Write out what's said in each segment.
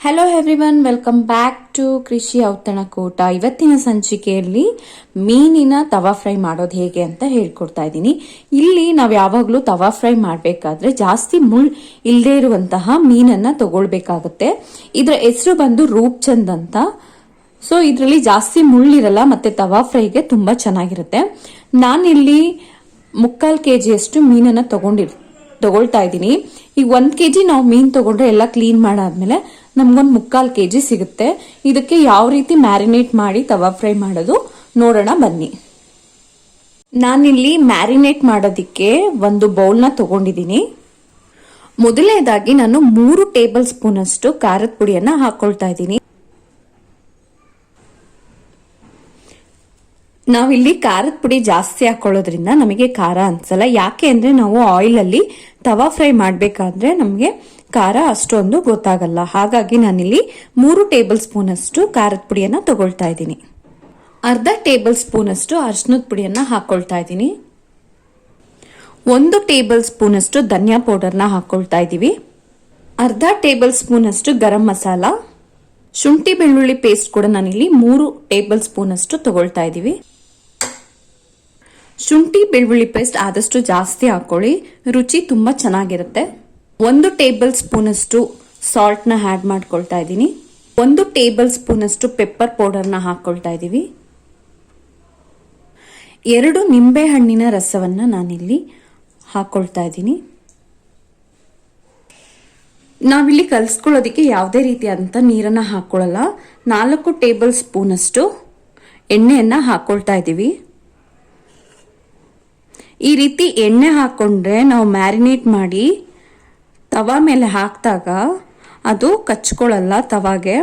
Hello everyone, welcome back to Krishi Autanakoota. ಇವತ್ತಿನ ಸಂಚಿಕೆಯಲ್ಲಿ ಮೀನಿನ ತವಾ ಫ್ರೈ ಮಾಡೋದು ಹೇಗೆ ಅಂತ ಹೇಳ್ಕೊಡ್ತಾ ಇದ್ದೀನಿ. ಇಲ್ಲಿ ನಾವು ಯಾವಾಗಲೂ ತವಾ ಫ್ರೈ ಮಾಡಬೇಕಾದ್ರೆ ಜಾಸ್ತಿ ಮುಳ್ ಇಲ್ಲದೆ ಇರುವಂತಹ ಮೀನನ್ನ ತಗೊಳ್ಬೇಕಾಗತ್ತೆ. ಇದರ ಹೆಸರು ಬಂದು ರೂಪ್ಚಂದ್ ಅಂತ. ಸೊ ಇದರಲ್ಲಿ ಜಾಸ್ತಿ ಮುಳ್ಳಿರಲ್ಲ ಮತ್ತೆ ತವಾ ಫ್ರೈಗೆ ತುಂಬಾ ಚೆನ್ನಾಗಿರುತ್ತೆ. ನಾನಿಲ್ಲಿ 3/4 kg ಮೀನನ್ನ ತಗೊಳ್ತಾ ಇದ್ದೀನಿ. ಈಗ 1 kg ನಾವು ಮೀನ್ ತಗೊಂಡ್ರೆ ಎಲ್ಲ ಕ್ಲೀನ್ ಮಾಡಾದ್ಮೇಲೆ ನಮ್ಗೊಂದು 3/4 kg ಸಿಗುತ್ತೆ. ಇದಕ್ಕೆ ಯಾವ ರೀತಿ ಮ್ಯಾರಿನೇಟ್ ಮಾಡಿ ತವಾ ಫ್ರೈ ಮಾಡೋದು ನೋಡೋಣ ಬನ್ನಿ. ನಾನಿಲ್ಲಿ ಮ್ಯಾರಿನೇಟ್ ಮಾಡೋದಿಕ್ಕೆ ಒಂದು ಬೌಲ್ನ ತಗೊಂಡಿದ್ದೀನಿ. ಮೊದಲನೇದಾಗಿ ನಾನು 3 ಟೇಬಲ್ ಸ್ಪೂನ್ ಅಷ್ಟು ಖಾರದ ಪುಡಿಯನ್ನ ಹಾಕೊಳ್ತಾ ಇದ್ದೀನಿ. ನಾವಿಲ್ಲಿ ಖಾರದ ಪುಡಿ ಜಾಸ್ತಿ ಹಾಕೊಳ್ಳೋದ್ರಿಂದ ನಮಗೆ ಖಾರ ಅನ್ಸಲ್ಲ. ಯಾಕೆ ಅಂದ್ರೆ ನಾವು ಆಯಿಲ್ ಅಲ್ಲಿ ತವಾ ಫ್ರೈ ಮಾಡ್ಬೇಕಾದ್ರೆ ನಮಗೆ ಖಾರ ಅಷ್ಟೊಂದು ಗೊತ್ತಾಗಲ್ಲ. ಹಾಗಾಗಿ ನಾನಿಲ್ಲಿ 3 ಟೇಬಲ್ ಸ್ಪೂನ್ ಅಷ್ಟು ಖಾರದ ಪುಡಿಯನ್ನ ತಗೊಳ್ತಾ ಇದ್ದೀನಿ. ಅರ್ಧ ಟೇಬಲ್ ಸ್ಪೂನ್ ಅಷ್ಟು ಅರಿಶಿನದ ಪುಡಿಯನ್ನ ಹಾಕೊಳ್ತಾ ಇದ್ದೀನಿ. 1 ಟೇಬಲ್ ಸ್ಪೂನ್ ಅಷ್ಟು ಧನಿಯಾ ಪೌಡರ್ನ ಹಾಕೊಳ್ತಾ ಇದ್ದೀವಿ. ಅರ್ಧ ಟೇಬಲ್ ಸ್ಪೂನ್ ಅಷ್ಟು ಗರಂ ಮಸಾಲ, ಶುಂಠಿ ಬೆಳ್ಳುಳ್ಳಿ ಪೇಸ್ಟ್ ಕೂಡ ನಾನಿಲ್ಲಿ 3 ಟೇಬಲ್ ಸ್ಪೂನ್ ಅಷ್ಟು ತಗೊಳ್ತಾ ಇದ್ದೀವಿ. ಶುಂಠಿ ಬೆಳ್ಳುಳ್ಳಿ ಪೇಸ್ಟ್ ಆದಷ್ಟು ಜಾಸ್ತಿ ಹಾಕೊಳ್ಳಿ, ರುಚಿ ತುಂಬಾ ಚೆನ್ನಾಗಿರುತ್ತೆ. 1 ಟೇಬಲ್ ಸ್ಪೂನ್ ಅಷ್ಟು ಸಾಲ್ಟ್ ನ ಆಡ್ ಮಾಡ್ಕೊಳ್ತಾ ಇದ್ದೀನಿ. 1 ಟೇಬಲ್ ಸ್ಪೂನ್ ಅಷ್ಟು ಪೆಪ್ಪರ್ ಪೌಡರ್ ನ ಹಾಕೊಳ್ತಾ ಇದ್ದೀವಿ. 2 ನಿಂಬೆ ಹಣ್ಣಿನ ರಸವನ್ನ ನಾನಿಲ್ಲಿ ಹಾಕೊಳ್ತಾ ಇದ್ದೀನಿ. ನಾವಿಲ್ಲಿ ಕಲ್ಸ್ಕೊಳ್ಳೋದಿಕ್ಕೆ ಯಾವುದೇ ರೀತಿಯಾದಂತ ನೀರನ್ನ ಹಾಕೊಳ್ಳಲ್ಲ. 4 ಟೇಬಲ್ ಸ್ಪೂನ್ ಅಷ್ಟು ಎಣ್ಣೆಯನ್ನ ಹಾಕೊಳ್ತಾ ಇದ್ದೀವಿ. ಈ ರೀತಿ ಎಣ್ಣೆ ಹಾಕೊಂಡ್ರೆ ನಾವು ಮ್ಯಾರಿನೇಟ್ ಮಾಡಿ ತವಾ ಮೇಲೆ ಹಾಕಿದಾಗ ಅದು ಕಚ್ಕೊಳ್ಳಲ್ಲ ತವಾಗೆ.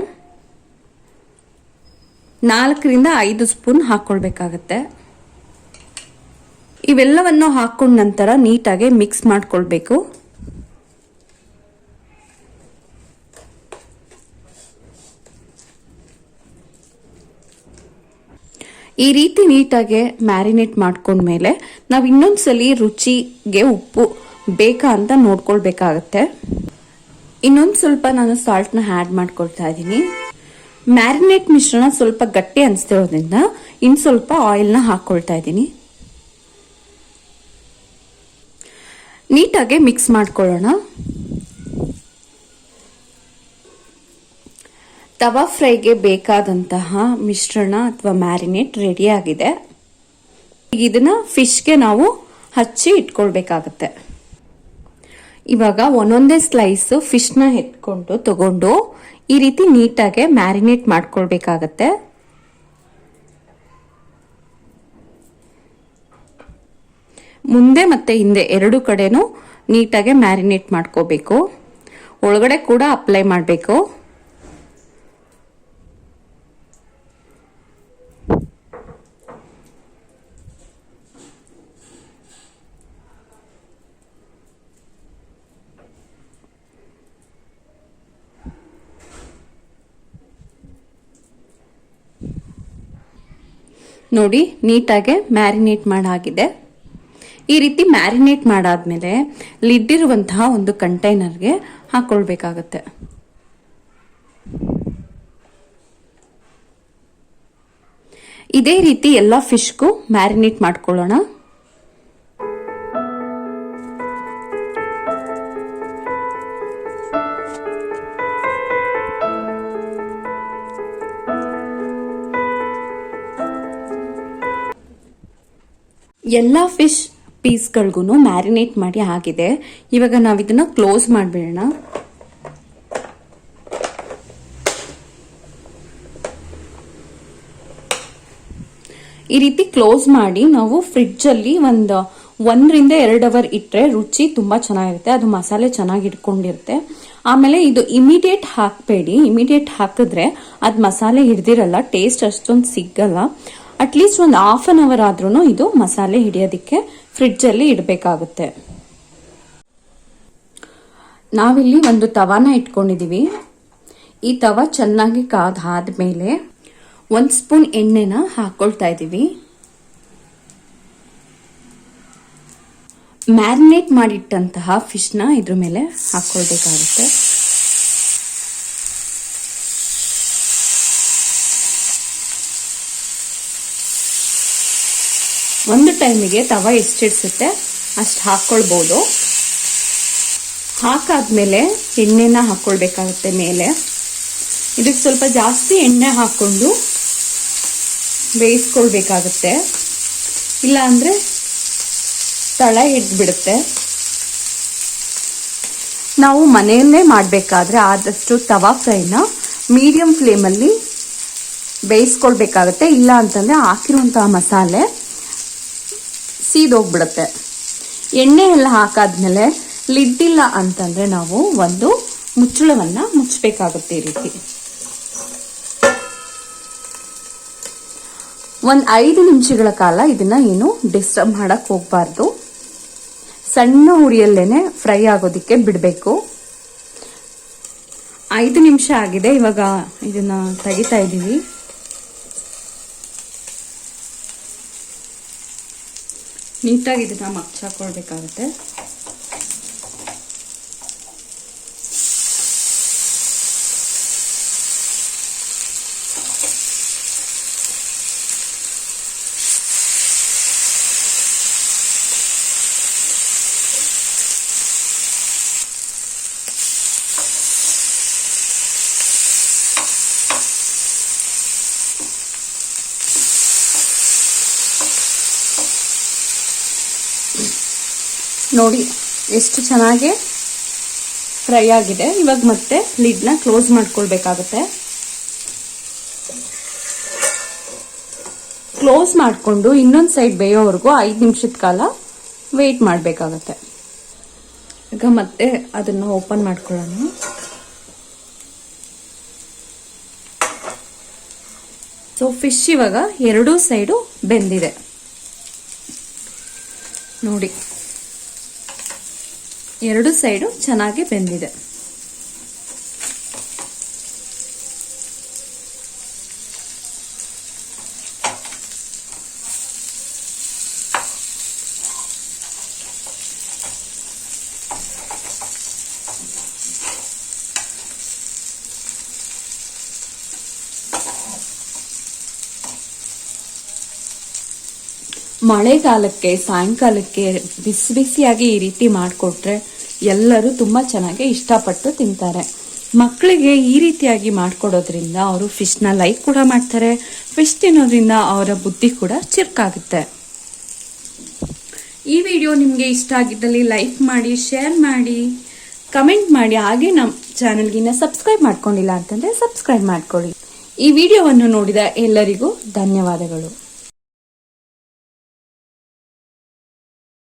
4 ರಿಂದ 5 ಸ್ಪೂನ್ ಹಾಕೊಳ್ಬೇಕಾಗತ್ತೆ. ಇವೆಲ್ಲವನ್ನು ಹಾಕೊಂಡ ನಂತರ ನೀಟಾಗಿ ಮಿಕ್ಸ್ ಮಾಡ್ಕೊಳ್ಬೇಕು. ಈ ರೀತಿ ನೀಟಾಗಿ ಮ್ಯಾರಿನೇಟ್ ಮಾಡ್ಕೊಂಡ್ಮೇಲೆ ನಾವು ಇನ್ನೊಂದ್ಸಲಿ ರುಚಿಗೆ ಉಪ್ಪು ಬೇಕಾ ಅಂತ ನೋಡ್ಕೊಳ್ಬೇಕಾಗತ್ತೆ. ಇನ್ನೊಂದು ಸ್ವಲ್ಪ ನಾನು ಸಾಲ್ಟ್ ನ ಆಡ್ ಮಾಡ್ಕೊಳ್ತಾ ಇದ್ದೀನಿ. ಮ್ಯಾರಿನೇಟ್ ಮಿಶ್ರಣ ಸ್ವಲ್ಪ ಗಟ್ಟಿ ಅನಿಸ್ತಿರೋದ್ರಿಂದ ಇನ್ ಸ್ವಲ್ಪ ಆಯಿಲ್ ನ ಹಾಕೊಳ್ತಾ ಇದ್ದೀನಿ. ನೀಟಾಗಿ ಮಿಕ್ಸ್ ಮಾಡ್ಕೊಳ್ಳೋಣ. ತವಾ ಫ್ರೈಗೆ ಬೇಕಾದಂತಹ ಮಿಶ್ರಣ ಅಥವಾ ಮ್ಯಾರಿನೇಟ್ ರೆಡಿ ಆಗಿದೆ. ಇದನ್ನ ಫಿಶ್ಗೆ ನಾವು ಹಚ್ಚಿ ಇಟ್ಕೊಳ್ಬೇಕಾಗತ್ತೆ. ಇವಾಗ ಒಂದೊಂದೇ ಸ್ಲೈಸ್ ಫಿಶ್ ನ ತಗೊಂಡು ಈ ರೀತಿ ನೀಟಾಗಿ ಮ್ಯಾರಿನೇಟ್ ಮಾಡ್ಕೊಳ್ಬೇಕಾಗತ್ತೆ. ಮುಂದೆ ಮತ್ತೆ ಹಿಂದೆ 2 ಕಡೆನೂ ನೀಟಾಗಿ ಮ್ಯಾರಿನೇಟ್ ಮಾಡ್ಕೋಬೇಕು. ಒಳಗಡೆ ಕೂಡ ಅಪ್ಲೈ ಮಾಡಬೇಕು. ನೋಡಿ, ನೀಟಾಗಿ ಮ್ಯಾರಿನೇಟ್ ಮಾಡಾಗಿದೆ. ಈ ರೀತಿ ಮ್ಯಾರಿನೇಟ್ ಮಾಡಾದ್ಮೇಲೆ ಲಿಡ್ ಇರುವಂತಹ ಒಂದು ಕಂಟೈನರ್ಗೆ ಹಾಕೊಳ್ಬೇಕಾಗತ್ತೆ. ಇದೇ ರೀತಿ ಎಲ್ಲ ಫಿಶ್ಗೂ ಮ್ಯಾರಿನೇಟ್ ಮಾಡ್ಕೊಳ್ಳೋಣ. ಎಲ್ಲ ಫಿಶ್ ಪೀಸ್ಗಳಿಗೂ ಮ್ಯಾರಿನೇಟ್ ಮಾಡಿ ಆಗಿದೆ. ಇವಾಗ ನಾವು ಇದನ್ನ ಕ್ಲೋಸ್ ಮಾಡಿಬಿಡೋಣ. ಈ ರೀತಿ ಕ್ಲೋಸ್ ಮಾಡಿ ನಾವು ಫ್ರಿಡ್ಜ್ ಅಲ್ಲಿ 1 ರಿಂದ 2 ಅವರ್ ಇಟ್ರೆ ರುಚಿ ತುಂಬಾ ಚೆನ್ನಾಗಿರುತ್ತೆ. ಅದು ಮಸಾಲೆ ಚೆನ್ನಾಗಿ ಇಟ್ಕೊಂಡಿರುತ್ತೆ. ಆಮೇಲೆ ಇದು ಇಮಿಡಿಯೇಟ್ ಹಾಕಬೇಡಿ. ಇಮಿಡಿಯೇಟ್ ಹಾಕಿದ್ರೆ ಅದ್ ಮಸಾಲೆ ಹಿಡ್ದಿರಲ್ಲ, ಟೇಸ್ಟ್ ಅಷ್ಟೊಂದು ಸಿಗಲ್ಲ. ಅಟ್ಲೀಸ್ಟ್ ಒಂದು ಹಾಫ್ ಅನ್ ಅವರ್ ಆದ್ರೂ ಇದು ಮಸಾಲೆ ಹಿಡಿಯೋದಿಕ್ಕೆ ಫ್ರಿಡ್ಜ್ ಅಲ್ಲಿ ಇಡಬೇಕಾಗುತ್ತೆ. ನಾವಿಲ್ಲಿ ಒಂದು ತವಾನ ಇಟ್ಕೊಂಡಿದೀವಿ. ಈ ತವಾ ಚೆನ್ನಾಗಿ ಕಾದಾದ್ಮೇಲೆ 1 ಸ್ಪೂನ್ ಎಣ್ಣೆನ ಹಾಕೊಳ್ತಾ ಇದೀವಿ. ಮ್ಯಾರಿನೇಟ್ ಮಾಡಿಟ್ಟಂತಹ ಫಿಶ್ ನ ಇದ್ರ ಮೇಲೆ ಹಾಕೊಳ್ಬೇಕಾಗುತ್ತೆ. 1 ಸ್ಪೂನ್ ಎಣ್ಣೆನ ಹಾಕೊಳ್ತಾ ಇದ್ದೀವಿ. ಮ್ಯಾರಿನೇಟ್ ಮಾಡಿಟ್ಟಂತಹ ಫಿಶ್ ನ ಇದ್ರ ಮೇಲೆ ಹಾಕೊಳ್ಬೇಕಾಗುತ್ತೆ. 1 ಸ್ಪೂನ್ ಎಣ್ಣೆನ ಹಾಕೊಳ್ತಾ ಇದ್ದೀವಿ. ಮ್ಯಾರಿನೇಟ್ ಮಾಡಿಟ್ಟಂತಹ ಫಿಶ್ ನ ಇದ್ರ ಮೇಲೆ ಹಾಕೊಳ್ಬೇಕಾಗುತ್ತೆ. ಒಂದು ಟೈಮಿಗೆ ತವ ಎಷ್ಟಿಡ್ಸುತ್ತೆ ಅಷ್ಟು ಹಾಕ್ಕೊಳ್ಬೋದು. ಹಾಕಾದ್ಮೇಲೆ ಎಣ್ಣೆನ ಹಾಕ್ಕೊಳ್ಬೇಕಾಗುತ್ತೆ ಮೇಲೆ. ಇದಕ್ಕೆ ಸ್ವಲ್ಪ ಜಾಸ್ತಿ ಎಣ್ಣೆ ಹಾಕ್ಕೊಂಡು ಬೇಯಿಸ್ಕೊಳ್ಬೇಕಾಗುತ್ತೆ, ಇಲ್ಲ ಅಂದರೆ ತಳ ಹಿಡಿದ್ಬಿಡುತ್ತೆ. ನಾವು ಮನೆಯಲ್ಲೇ ಮಾಡಬೇಕಾದ್ರೆ ಆದಷ್ಟು ತವಾ ಫ್ರೈನ ಮೀಡಿಯಂ ಫ್ಲೇಮಲ್ಲಿ ಬೇಯಿಸ್ಕೊಳ್ಬೇಕಾಗತ್ತೆ, ಇಲ್ಲ ಅಂತಂದರೆ ಹಾಕಿರುವಂತಹ ಮಸಾಲೆ ಸೀದೋಗ್ಬಿಡುತ್ತೆ. ಎಣ್ಣೆ ಎಲ್ಲ ಹಾಕಾದ್ಮೇಲೆ ಲಿಡ್ ಇಲ್ಲ ಅಂತಂದರೆ ನಾವು ಒಂದು ಮುಚ್ಚಳವನ್ನು ಮುಚ್ಚಬೇಕಾಗುತ್ತೆ. ಈ ರೀತಿ ಒಂದು 5 ನಿಮಿಷಗಳ ಕಾಲ ಇದನ್ನ ಏನು ಡಿಸ್ಟರ್ಬ್ ಮಾಡಕ್ ಹೋಗ್ಬಾರ್ದು. ಸಣ್ಣ ಉರಿಯಲ್ಲೇನೆ ಫ್ರೈ ಆಗೋದಿಕ್ಕೆ ಬಿಡಬೇಕು. 5 ನಿಮಿಷ ಆಗಿದೆ. ಇವಾಗ ಇದನ್ನ ತೆಗಿತಾ ಇದ್ದೀವಿ. ನೀಟಾಗಿ ಇದನ್ನ ಮಗ್ಚಾಕೊಳ್ಬೇಕಾಗುತ್ತೆ. ನೋಡಿ ಎಷ್ಟು ಚೆನ್ನಾಗಿ ಫ್ರೈ ಆಗಿದೆ. ಇವಾಗ ಮತ್ತೆ ಲಿಡ್ನ ಕ್ಲೋಸ್ ಮಾಡ್ಕೊಳ್ಬೇಕಾಗುತ್ತೆ. ಕ್ಲೋಸ್ ಮಾಡಿಕೊಂಡು ಇನ್ನೊಂದು ಸೈಡ್ ಬೇಯೋವರೆಗೂ 5 ನಿಮಿಷದ ಕಾಲ ವೇಟ್ ಮಾಡಬೇಕಾಗತ್ತೆ. ಈಗ ಮತ್ತೆ ಅದನ್ನ ಓಪನ್ ಮಾಡ್ಕೊಳ್ಳೋಣ. ಸೊ ಫಿಶ್ ಇವಾಗ 2 ಸೈಡು ಬೆಂದಿದೆ ನೋಡಿ. 2 ಸೈಡು ಚೆನ್ನಾಗಿ ಬೆಂದಿದೆ. ಮಳೆಗಾಲಕ್ಕೆ ಸಾಯಂಕಾಲಕ್ಕೆ ಬಿಸಿ ಬಿಸಿಯಾಗಿ ಈ ರೀತಿ ಮಾಡಿಕೊಟ್ರೆ ಎಲ್ಲರೂ ತುಂಬಾ ಚೆನ್ನಾಗಿ ಇಷ್ಟಪಟ್ಟು ತಿಂತಾರೆ. ಮಕ್ಕಳಿಗೆ ಈ ರೀತಿಯಾಗಿ ಮಾಡಿಕೊಡೋದ್ರಿಂದ ಅವರು ಫಿಶ್ನ ಲೈಕ್ ಕೂಡ ಮಾಡ್ತಾರೆ. ಫಿಶ್ ತಿನ್ನೋದ್ರಿಂದ ಅವರ ಬುದ್ಧಿ ಕೂಡ ಚುರುಕಾಗುತ್ತೆ. ಈ ವಿಡಿಯೋ ನಿಮಗೆ ಇಷ್ಟ ಆಗಿದ್ದಲ್ಲಿ ಲೈಕ್ ಮಾಡಿ, ಶೇರ್ ಮಾಡಿ, ಕಮೆಂಟ್ ಮಾಡಿ. ಹಾಗೆ ನಮ್ಮ ಚಾನೆಲ್ಗಿನ್ನ ಸಬ್ಸ್ಕ್ರೈಬ್ ಮಾಡ್ಕೊಂಡಿಲ್ಲ ಅಂತಂದ್ರೆ ಸಬ್ಸ್ಕ್ರೈಬ್ ಮಾಡ್ಕೊಳ್ಳಿ. ಈ ವಿಡಿಯೋವನ್ನು ನೋಡಿದ ಎಲ್ಲರಿಗೂ ಧನ್ಯವಾದಗಳು.